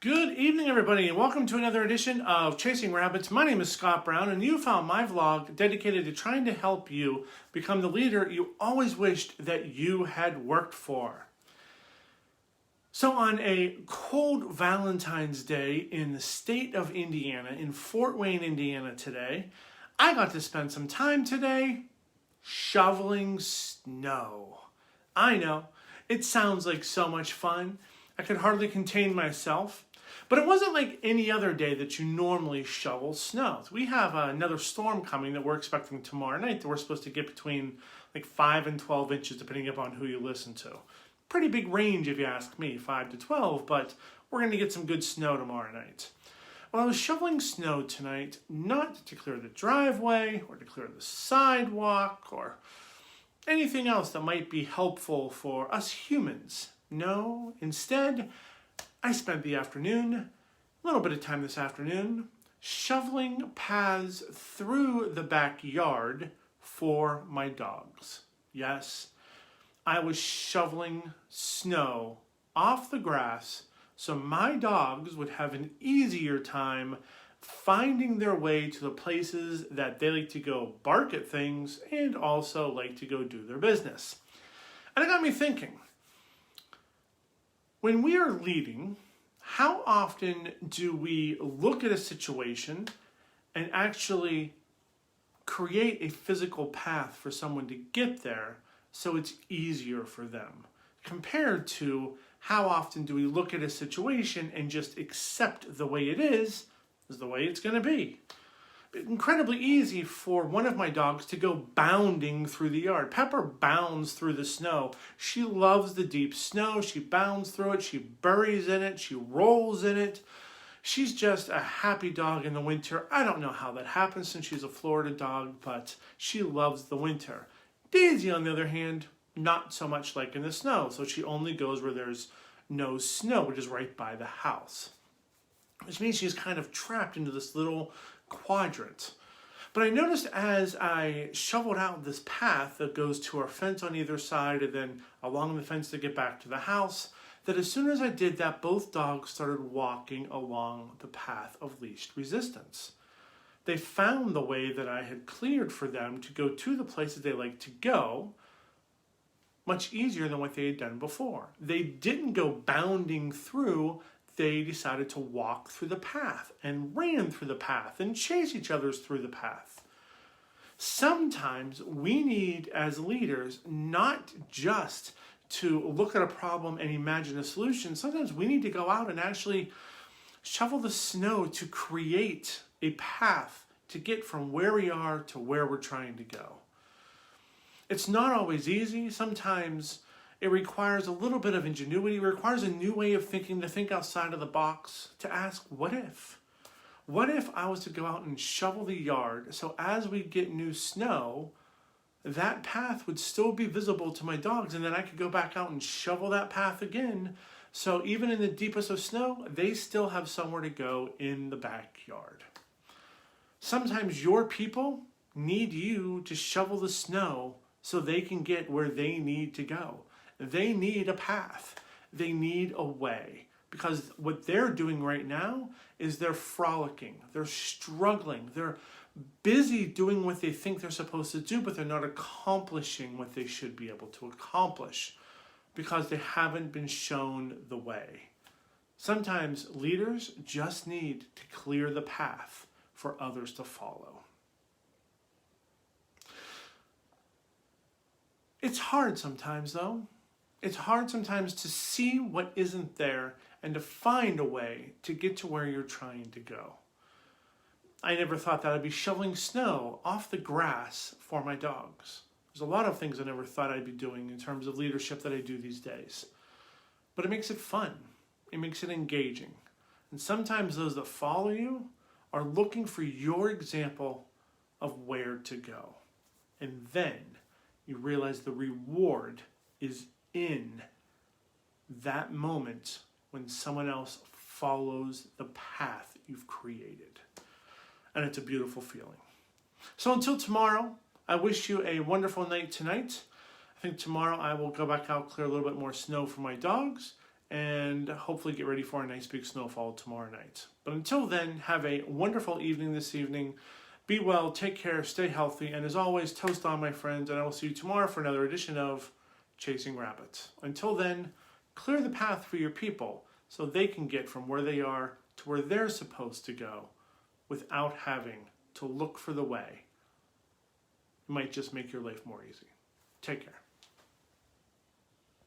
Good evening, everybody, and welcome to another edition of Chasing Rabbits. My name is Scott Brown, and you found my vlog dedicated to trying to help you become the leader you always wished that you had worked for. So on a cold Valentine's Day in the state of Indiana, in Fort Wayne, Indiana today, I got to spend some time today shoveling snow. I know, it sounds like so much fun. I could hardly contain myself. But it wasn't like any other day that you normally shovel snow. We have another storm coming that we're expecting tomorrow night that we're supposed to get between like 5 and 12 inches depending upon who you listen to. Pretty big range if you ask me, 5 to 12, but we're going to get some good snow tomorrow night. Well, I was shoveling snow tonight, not to clear the driveway or to clear the sidewalk or anything else that might be helpful for us humans. No, instead, I spent the afternoon, a little bit of time this afternoon, shoveling paths through the backyard for my dogs. Yes, I was shoveling snow off the grass so my dogs would have an easier time finding their way to the places that they like to go bark at things and also like to go do their business. And it got me thinking. When we are leading, how often do we look at a situation and actually create a physical path for someone to get there so it's easier for them? Compared to how often do we look at a situation and just accept the way it is the way it's going to be? Incredibly easy for one of my dogs to go bounding through the yard. Pepper bounds through the snow. She loves the deep snow. She bounds through it. She buries in it. She rolls in it. She's just a happy dog in the winter. I don't know how that happens since she's a Florida dog, but she loves the winter. Daisy, on the other hand, not so much like in the snow. So she only goes where there's no snow, which is right by the house. Which means she's kind of trapped into this little quadrant. But I noticed as I shoveled out this path that goes to our fence on either side and then along the fence to get back to the house, that as soon as I did that, both dogs started walking along the path of least resistance. They found the way that I had cleared for them to go to the places they like to go much easier than what they had done before. They didn't go bounding through. They decided to walk through the path and ran through the path and chase each other through the path. Sometimes we need, as leaders, not just to look at a problem and imagine a solution. Sometimes we need to go out and actually shovel the snow to create a path to get from where we are to where we're trying to go. It's not always easy. Sometimes it requires a little bit of ingenuity. It requires a new way of thinking, to think outside of the box, to ask, what if? What if I was to go out and shovel the yard so as we get new snow, that path would still be visible to my dogs, and then I could go back out and shovel that path again. So even in the deepest of snow, they still have somewhere to go in the backyard. Sometimes your people need you to shovel the snow so they can get where they need to go. They need a path. They need a way. Because what they're doing right now is they're frolicking. They're struggling. They're busy doing what they think they're supposed to do, but they're not accomplishing what they should be able to accomplish because they haven't been shown the way. Sometimes leaders just need to clear the path for others to follow. It's hard sometimes, though. It's hard sometimes to see what isn't there and to find a way to get to where you're trying to go. I never thought that I'd be shoveling snow off the grass for my dogs. There's a lot of things I never thought I'd be doing in terms of leadership that I do these days. But it makes it fun. It makes it engaging. And sometimes those that follow you are looking for your example of where to go. And then you realize the reward is in that moment when someone else follows the path you've created. And it's a beautiful feeling. So until tomorrow, I wish you a wonderful night tonight. I think tomorrow I will go back out, clear a little bit more snow for my dogs, and hopefully get ready for a nice big snowfall tomorrow night. But until then, have a wonderful evening this evening. Be well, take care, stay healthy, and as always, toast on, my friends, and I will see you tomorrow for another edition of Chasing Rabbits. Until then, clear the path for your people so they can get from where they are to where they're supposed to go without having to look for the way. It might just make your life more easy. Take care.